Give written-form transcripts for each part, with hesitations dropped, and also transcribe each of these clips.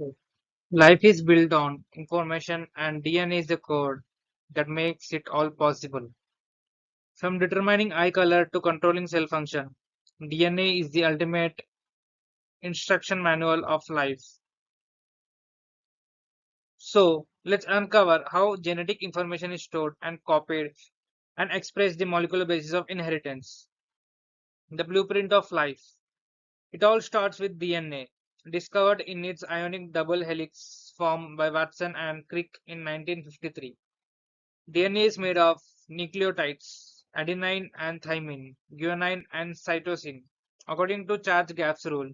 Okay. Life is built on information, and DNA is the code that makes it all possible. From determining eye color to controlling cell function, DNA is the ultimate instruction manual of life. So, let's uncover how genetic information is stored and copied and express the molecular basis of inheritance, the blueprint of life. It all starts with DNA, discovered in its ionic double helix form by Watson and Crick in 1953. DNA is made of nucleotides, adenine and thymine, guanine and cytosine. According to charge gaps rule,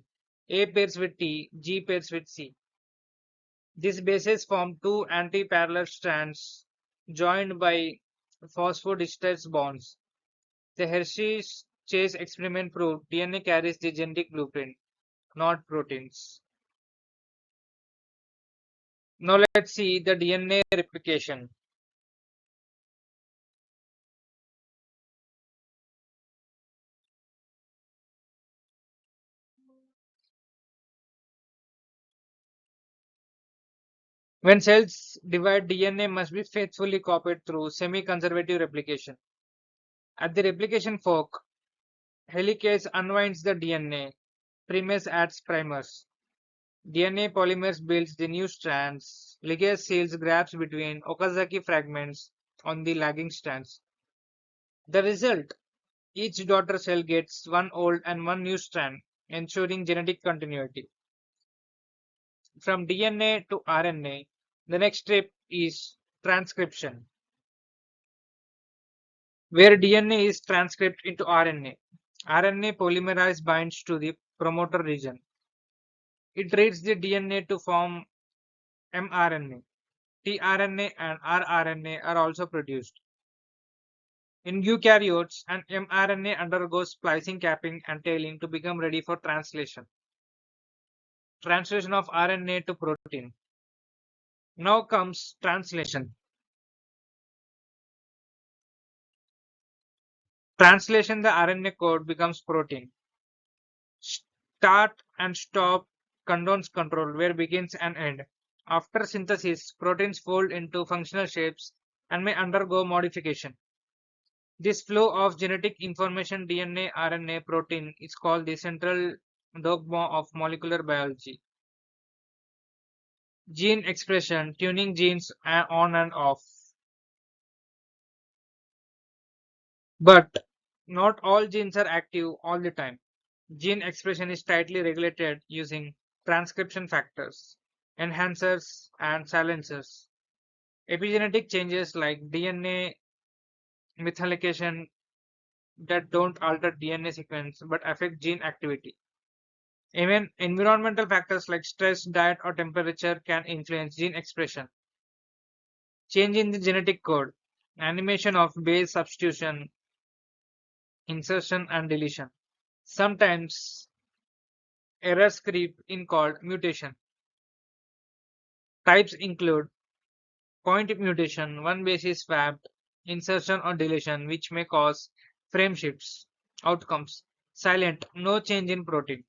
A pairs with T, G pairs with C. These bases form two anti-parallel strands joined by phosphodiesterase bonds. The Hershey's Chase experiment proved DNA carries the genetic blueprint, not proteins. Now let's see the DNA replication. When cells divide, DNA must be faithfully copied through semi-conservative replication. At the replication fork, helicase unwinds the DNA, primase adds primers. DNA polymerase builds the new strands. Ligase seals gaps between Okazaki fragments on the lagging strands. The result, each daughter cell gets one old and one new strand, ensuring genetic continuity. From DNA to RNA, the next step is transcription, where DNA is transcribed into RNA. RNA polymerase binds to the promoter region. It reads the DNA to form mRNA. tRNA and rRNA are also produced. In eukaryotes, an mRNA undergoes splicing, capping, and tailing to become ready for translation. Translation of RNA to protein. Now comes translation. Translation, the RNA code becomes protein. Start and stop condones control where begins and end. After synthesis, proteins fold into functional shapes and may undergo modification. This flow of genetic information DNA, RNA, protein is called the central dogma of molecular biology. Gene expression, tuning genes on and off. But not all genes are active all the time. Gene expression is tightly regulated using transcription factors, enhancers, and silencers. Epigenetic changes like DNA methylation that don't alter DNA sequence but affect gene activity. Even environmental factors like stress, diet, or temperature can influence gene expression. Change in the genetic code, animation of base substitution, insertion, and deletion. Sometimes errors creep in called mutation. Types include point mutation, one base is swapped, insertion or deletion, which may cause frame shifts. Outcomes silent, no change in protein.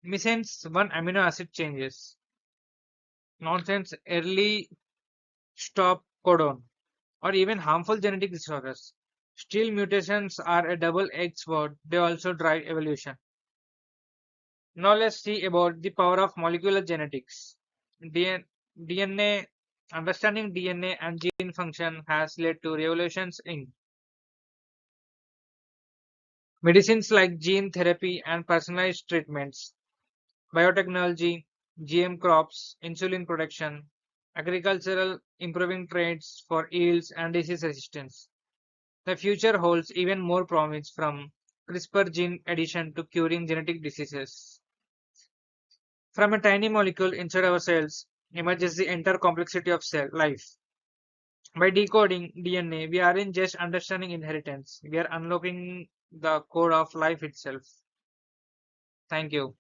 Missense, one amino acid changes. Nonsense, early stop codon, or even harmful genetic disorders. Still, mutations are a double-edged sword, they also drive evolution. Now let's see about the power of molecular genetics. DNA, understanding DNA and gene function has led to revolutions in medicines like gene therapy and personalized treatments, biotechnology, GM crops, insulin production, agricultural improving traits for yields and disease resistance. The future holds even more promise from CRISPR gene addition to curing genetic diseases. From a tiny molecule inside our cells emerges the entire complexity of cell life. By decoding DNA, we aren't just understanding inheritance, we are unlocking the code of life itself. Thank you.